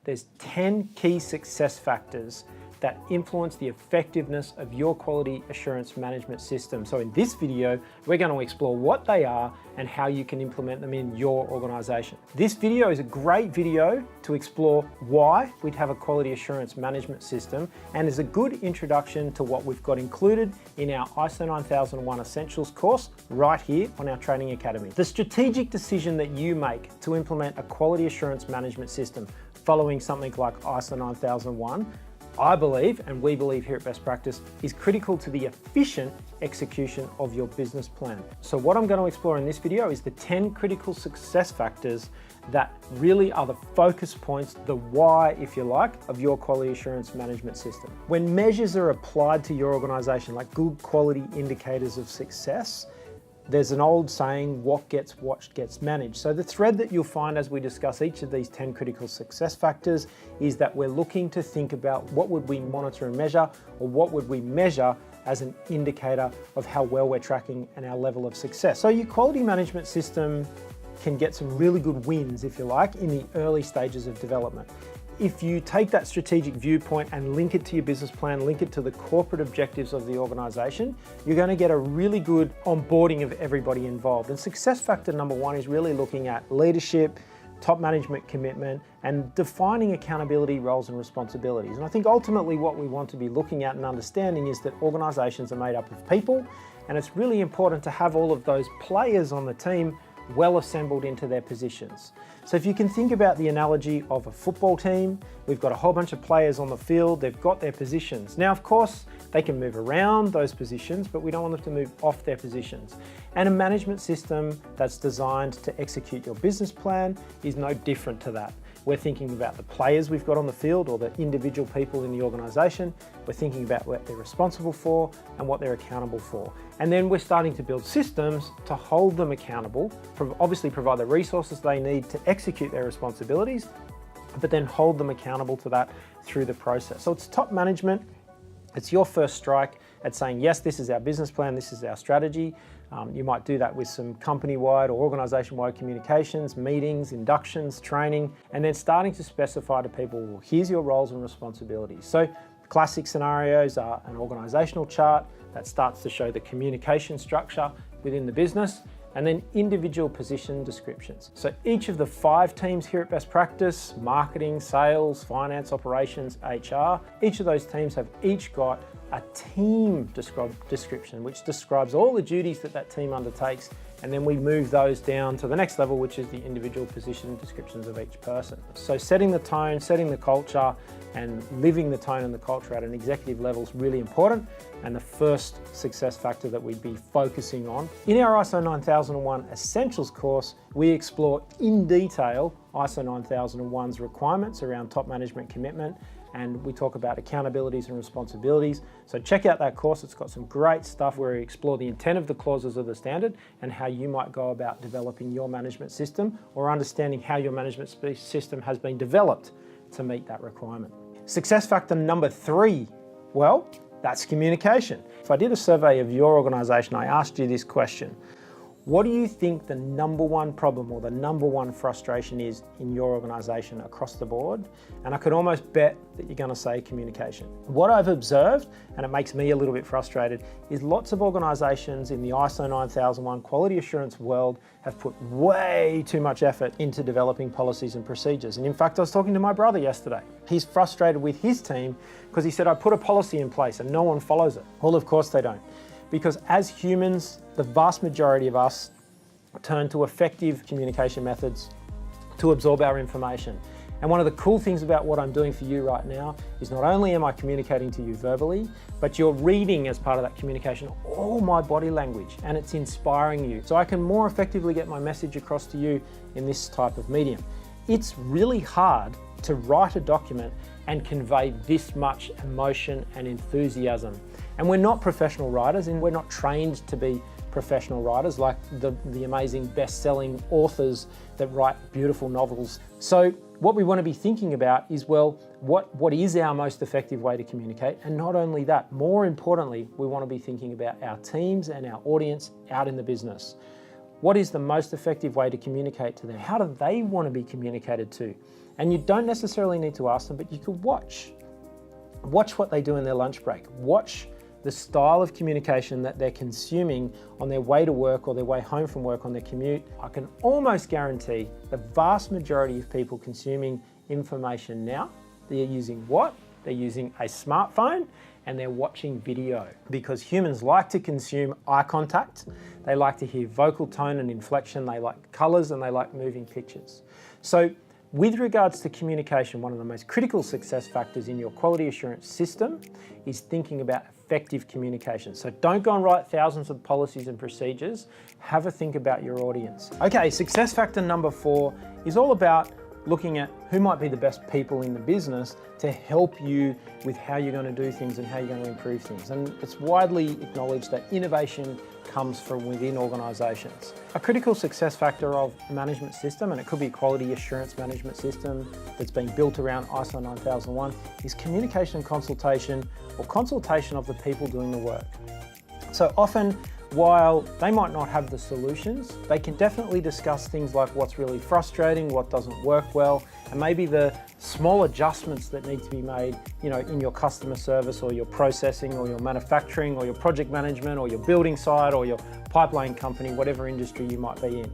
There's 10 key success factors that influence the effectiveness of your quality assurance management system. So in this video, we're going to explore what they are and how you can implement them in your organization. This video is a great video to explore why we'd have a quality assurance management system, and is a good introduction to what we've got included in our ISO 9001 Essentials course right here on our Training Academy. The strategic decision that you make to implement a quality assurance management system following something like ISO 9001, I believe, and we believe here at Best Practice, is critical to the efficient execution of your business plan. So what I'm going to explore in this video is the 10 critical success factors that really are the focus points, the why, if you like, of your quality assurance management system. When measures are applied to your organization, like good quality indicators of success, there's an old saying, what gets watched gets managed. So the thread that you'll find as we discuss each of these 10 critical success factors is that we're looking to think about what would we monitor and measure, or what would we measure as an indicator of how well we're tracking and our level of success. So your quality management system can get some really good wins, if you like, in the early stages of development. If you take that strategic viewpoint and link it to your business plan, link it to the corporate objectives of the organization, you're going to get a really good onboarding of everybody involved. And success factor number one is really looking at leadership, top management commitment, and defining accountability, roles and responsibilities. And I think ultimately what we want to be looking at and understanding is that organizations are made up of people, and it's really important to have all of those players on the team well assembled into their positions. So if you can think about the analogy of a football team, we've got a whole bunch of players on the field, they've got their positions. Now, of course, they can move around those positions, but we don't want them to move off their positions. And a management system that's designed to execute your business plan is no different to that. We're thinking about the players we've got on the field, or the individual people in the organization. We're thinking about what they're responsible for and what they're accountable for. And then we're starting to build systems to hold them accountable, obviously provide the resources they need to execute their responsibilities, but then hold them accountable to that through the process. So it's top management. It's your first strike at saying, yes, this is our business plan, this is our strategy. You might do that with some company-wide or organization-wide communications, meetings, inductions, training, and then starting to specify to people, well, here's your roles and responsibilities. So classic scenarios are an organizational chart that starts to show the communication structure within the business, and then individual position descriptions. So each of the 5 teams here at Best Practice, marketing, sales, finance, operations, HR, each of those teams have each got a team description, which describes all the duties that that team undertakes, and then we move those down to the next level, which is the individual position descriptions of each person. So setting the tone, setting the culture, and living the tone and the culture at an executive level is really important, and the first success factor that we'd be focusing on. In our ISO 9001 Essentials course, we explore in detail ISO 9001's requirements around top management commitment, and we talk about accountabilities and responsibilities. So check out that course. It's got some great stuff where we explore the intent of the clauses of the standard and how you might go about developing your management system, or understanding how your management system has been developed to meet that requirement. Success factor number 3, well, that's communication. If I did a survey of your organization, I asked you this question: what do you think the number one problem or the number one frustration is in your organization across the board? And I could almost bet that you're going to say communication. What I've observed, and it makes me a little bit frustrated, is lots of organizations in the ISO 9001 quality assurance world have put way too much effort into developing policies and procedures. And in fact, I was talking to my brother yesterday. He's frustrated with his team because he said, I put a policy in place and no one follows it. Well, of course they don't. Because as humans, the vast majority of us turn to effective communication methods to absorb our information. And one of the cool things about what I'm doing for you right now is not only am I communicating to you verbally, but you're reading as part of that communication all my body language, and it's inspiring you. So I can more effectively get my message across to you in this type of medium. It's really hard to write a document and convey this much emotion and enthusiasm. And we're not professional writers, and we're not trained to be professional writers like the amazing best-selling authors that write beautiful novels. So what we want to be thinking about is, well, what is our most effective way to communicate? And not only that, more importantly, we want to be thinking about our teams and our audience out in the business. What is the most effective way to communicate to them? How do they want to be communicated to? And you don't necessarily need to ask them, but you could watch what they do in their lunch break. Watch the style of communication that they're consuming on their way to work or their way home from work on their commute. I can almost guarantee the vast majority of people consuming information now, they're using what? They're using a smartphone and they're watching video, because humans like to consume eye contact. They like to hear vocal tone and inflection. They like colors and they like moving pictures. So with regards to communication, one of the most critical success factors in your quality assurance system is thinking about effective communication. So don't go and write thousands of policies and procedures. Have a think about your audience. Okay, success factor number 4 is all about looking at who might be the best people in the business to help you with how you're going to do things and how you're going to improve things. And it's widely acknowledged that innovation comes from within organizations. A critical success factor of a management system, and it could be a quality assurance management system that's been built around ISO 9001, is communication and consultation, or consultation of the people doing the work. So often, while they might not have the solutions, they can definitely discuss things like what's really frustrating, what doesn't work well, and maybe the small adjustments that need to be made, in your customer service or your processing or your manufacturing or your project management or your building site or your pipeline company, whatever industry you might be in.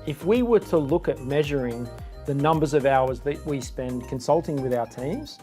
If we were to look at measuring the numbers of hours that we spend consulting with our teams,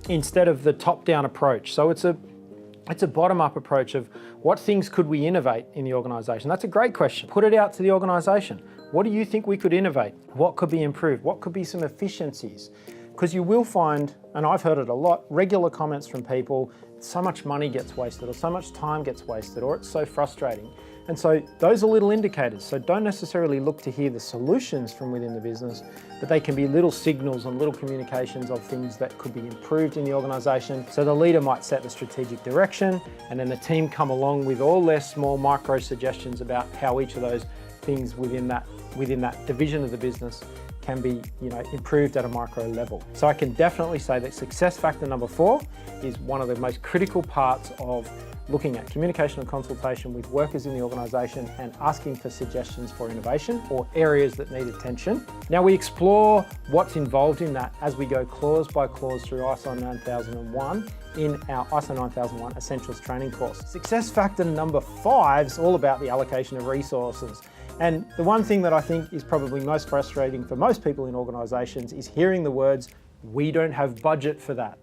instead of the top-down approach, so it's a bottom-up approach of what things could we innovate in the organisation. That's a great question. Put it out to the organisation. What do you think we could innovate? What could be improved? What could be some efficiencies? Because you will find, and I've heard it a lot, regular comments from people, so much money gets wasted or so much time gets wasted or it's so frustrating. And so those are little indicators. So don't necessarily look to hear the solutions from within the business, but they can be little signals and little communications of things that could be improved in the organisation. So the leader might set the strategic direction, and then the team come along with all their small micro suggestions about how each of those things within that division of the business can be improved at a micro level. So I can definitely say that success factor number 4 is one of the most critical parts of looking at communication and consultation with workers in the organisation and asking for suggestions for innovation or areas that need attention. Now we explore what's involved in that as we go clause by clause through ISO 9001 in our ISO 9001 Essentials training course. Success factor number 5 is all about the allocation of resources. And the one thing that I think is probably most frustrating for most people in organisations is hearing the words, "We don't have budget for that."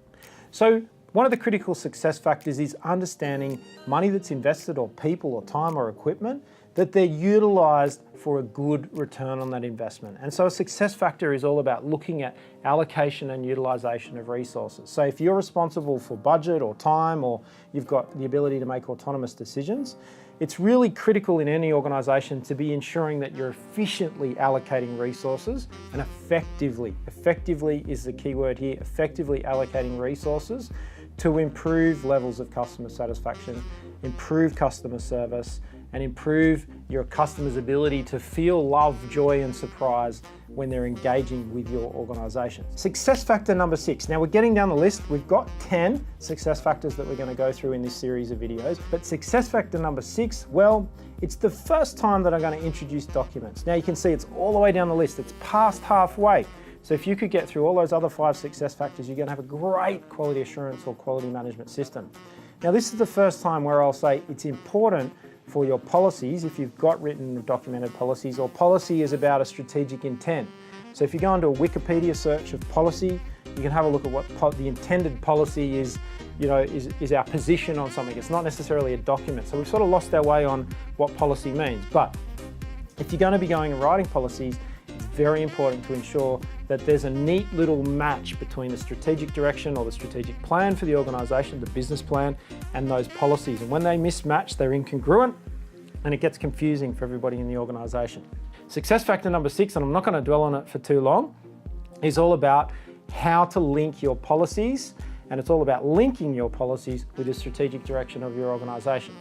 So one of the critical success factors is understanding money that's invested, or people or time or equipment, that they're utilised for a good return on that investment. And so a success factor is all about looking at allocation and utilisation of resources. So if you're responsible for budget or time, or you've got the ability to make autonomous decisions, it's really critical in any organisation to be ensuring that you're efficiently allocating resources and effectively is the key word here, effectively allocating resources to improve levels of customer satisfaction, improve customer service, and improve your customers' ability to feel love, joy, and surprise when they're engaging with your organisation. Success factor number 6. Now we're getting down the list. We've got 10 success factors that we're going to go through in this series of videos. But success factor number 6, well, it's the first time that I'm going to introduce documents. Now you can see it's all the way down the list. It's past halfway. So if you could get through all those other 5 success factors, you're going to have a great quality assurance or quality management system. Now this is the first time where I'll say it's important for your policies, if you've got written or documented policies, or policy is about a strategic intent. So if you go into a Wikipedia search of policy, you can have a look at what the intended policy is, is our position on something. It's not necessarily a document. So we've sort of lost our way on what policy means. But if you're going to be going and writing policies, it's very important to ensure that there's a neat little match between the strategic direction or the strategic plan for the organisation, the business plan, and those policies. And when they mismatch, they're incongruent and it gets confusing for everybody in the organisation. Success factor number 6, and I'm not going to dwell on it for too long, is all about how to link your policies, and it's all about linking your policies with the strategic direction of your organisation.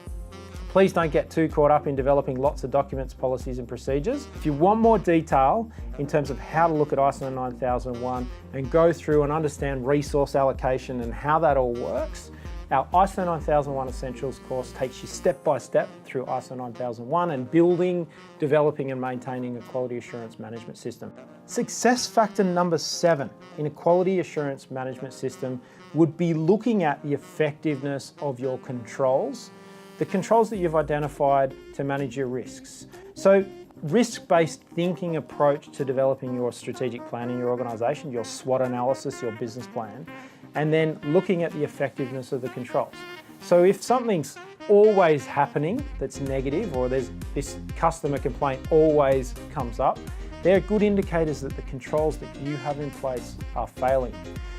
Please don't get too caught up in developing lots of documents, policies and procedures. If you want more detail in terms of how to look at ISO 9001 and go through and understand resource allocation and how that all works, our ISO 9001 Essentials course takes you step by step through ISO 9001 and building, developing and maintaining a quality assurance management system. Success factor number 7 in a quality assurance management system would be looking at the effectiveness of your controls, the controls that you've identified to manage your risks. So risk-based thinking approach to developing your strategic plan in your organisation, your SWOT analysis, your business plan, and then looking at the effectiveness of the controls. So if something's always happening that's negative, or there's this customer complaint always comes up, they're good indicators that the controls that you have in place are failing.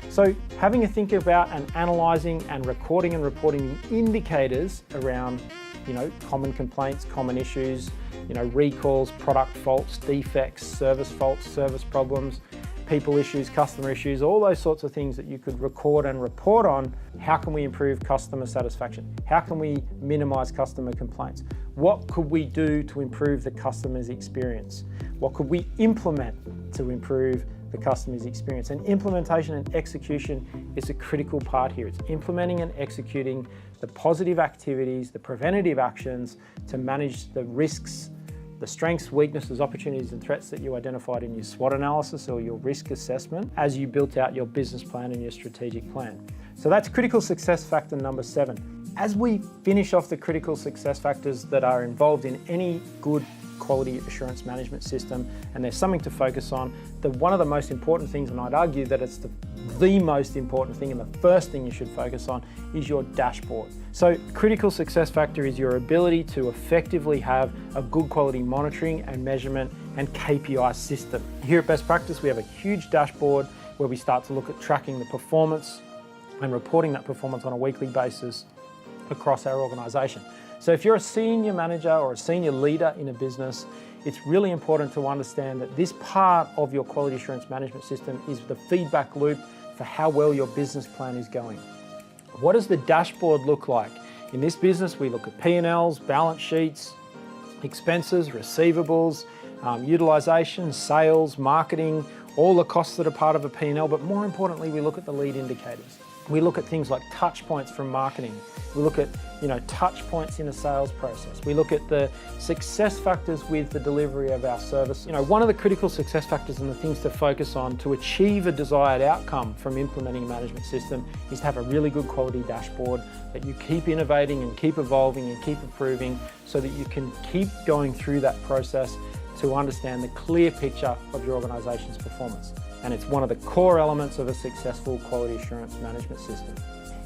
So having a think about and analysing and recording and reporting the indicators around, common complaints, common issues, recalls, product faults, defects, service problems, people issues, customer issues, all those sorts of things that you could record and report on. How can we improve customer satisfaction? How can we minimise customer complaints? What could we do to improve the customer's experience? What could we implement to improve the customer's experience? And implementation and execution is a critical part here. It's implementing and executing the positive activities, the preventative actions to manage the risks, the strengths, weaknesses, opportunities and threats that you identified in your SWOT analysis or your risk assessment as you built out your business plan and your strategic plan. So that's critical success factor number 7. As we finish off the critical success factors that are involved in any good quality assurance management system, and there's something to focus on, one of the most important things, and I'd argue that it's the most important thing and the first thing you should focus on, is your dashboard. So critical success factor is your ability to effectively have a good quality monitoring and measurement and KPI system. Here at Best Practice, we have a huge dashboard where we start to look at tracking the performance and reporting that performance on a weekly basis across our organisation. So if you're a senior manager or a senior leader in a business, it's really important to understand that this part of your quality assurance management system is the feedback loop for how well your business plan is going. What does the dashboard look like? In this business, we look at P&Ls, balance sheets, expenses, receivables, utilisation, sales, marketing, all the costs that are part of a P&L, but more importantly, we look at the lead indicators. We look at things like touch points from marketing. We look at touch points in a sales process. We look at the success factors with the delivery of our service. One of the critical success factors and the things to focus on to achieve a desired outcome from implementing a management system is to have a really good quality dashboard that you keep innovating and keep evolving and keep improving so that you can keep going through that process to understand the clear picture of your organisation's performance. And it's one of the core elements of a successful quality assurance management system.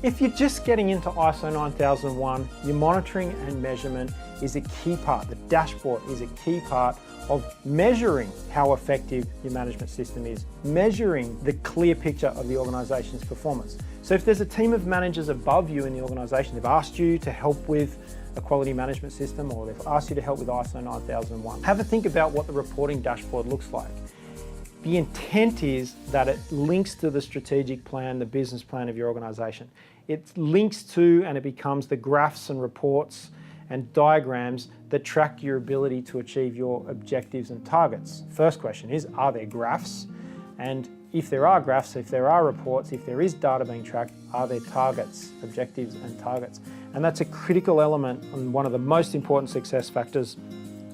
If you're just getting into ISO 9001, your monitoring and measurement is a key part. The dashboard is a key part of measuring how effective your management system is, measuring the clear picture of the organisation's performance. So if there's a team of managers above you in the organisation, they've asked you to help with a quality management system, or they've asked you to help with ISO 9001, have a think about what the reporting dashboard looks like. The intent is that it links to the strategic plan, the business plan of your organisation. It links to and it becomes the graphs and reports and diagrams that track your ability to achieve your objectives and targets. First question is, are there graphs? And if there are graphs, if there are reports, if there is data being tracked, are there targets, objectives and targets? And that's a critical element and one of the most important success factors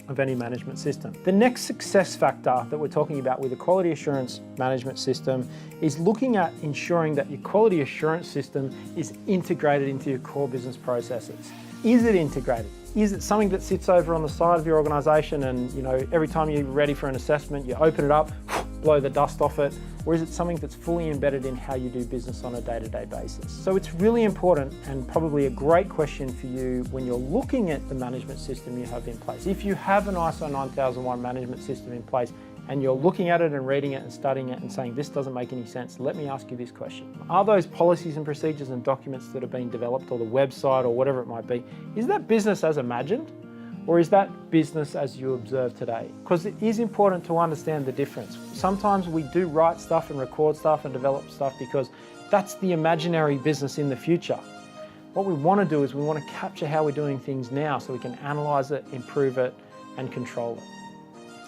of any management system. The next success factor that we're talking about with a quality assurance management system is looking at ensuring that your quality assurance system is integrated into your core business processes. Is it integrated? Is it something that sits over on the side of your organisation and every time you're ready for an assessment, you open it up, blow the dust off it? Or is it something that's fully embedded in how you do business on a day-to-day basis? So it's really important and probably a great question for you when you're looking at the management system you have in place. If you have an ISO 9001 management system in place and you're looking at it and reading it and studying it and saying, this doesn't make any sense, let me ask you this question. Are those policies and procedures and documents that are being developed, or the website or whatever it might be, is that business as imagined? Or is that business as you observe today? Because it is important to understand the difference. Sometimes we do write stuff and record stuff and develop stuff because that's the imaginary business in the future. What we want to do is we want to capture how we're doing things now so we can analyze it, improve it, and control it.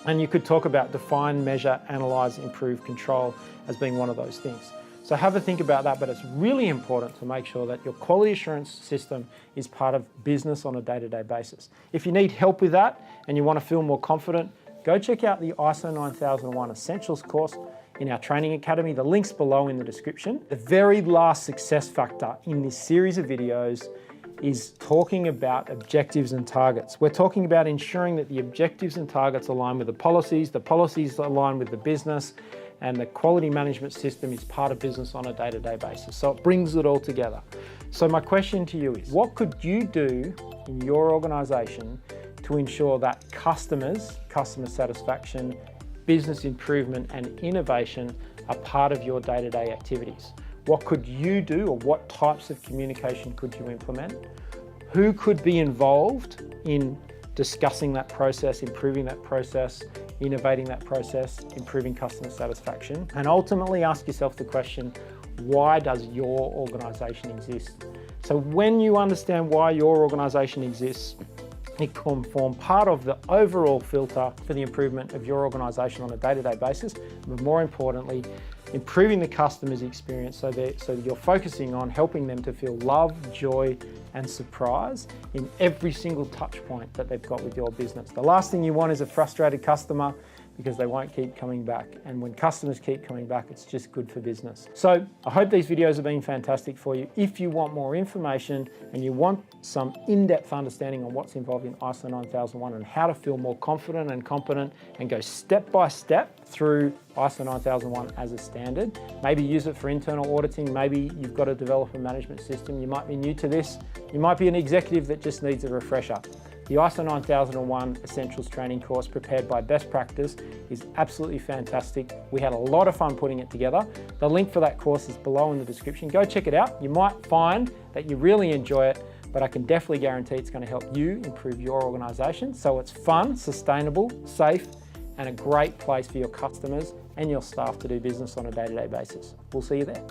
And you could talk about define, measure, analyze, improve, control as being one of those things. So have a think about that, but it's really important to make sure that your quality assurance system is part of business on a day-to-day basis. If you need help with that and you want to feel more confident, go check out the ISO 9001 Essentials course in our training academy. The link's below in the description. The very last success factor in this series of videos is talking about objectives and targets. We're talking about ensuring that the objectives and targets align with the policies align with the business, and the quality management system is part of business on a day-to-day basis. So it brings it all together. So my question to you is, what could you do in your organization to ensure that customer satisfaction, business improvement, and innovation are part of your day-to-day activities? What could you do, or what types of communication could you implement? Who could be involved in discussing that process, improving that process, innovating that process, improving customer satisfaction? And ultimately ask yourself the question, why does your organization exist? So when you understand why your organization exists, it can form part of the overall filter for the improvement of your organization on a day-to-day basis, but more importantly, improving the customer's experience so you're focusing on helping them to feel love, joy, and surprise in every single touch point that they've got with your business. The last thing you want is a frustrated customer, because they won't keep coming back. And when customers keep coming back, it's just good for business. So I hope these videos have been fantastic for you. If you want more information and you want some in-depth understanding on what's involved in ISO 9001 and how to feel more confident and competent and go step by step through ISO 9001 as a standard, maybe use it for internal auditing, maybe you've got to develop a management system, you might be new to this, you might be an executive that just needs a refresher. The ISO 9001 Essentials training course prepared by Best Practice is absolutely fantastic. We had a lot of fun putting it together. The link for that course is below in the description. Go check it out. You might find that you really enjoy it, but I can definitely guarantee it's going to help you improve your organization. So it's fun, sustainable, safe, and a great place for your customers and your staff to do business on a day-to-day basis. We'll see you there.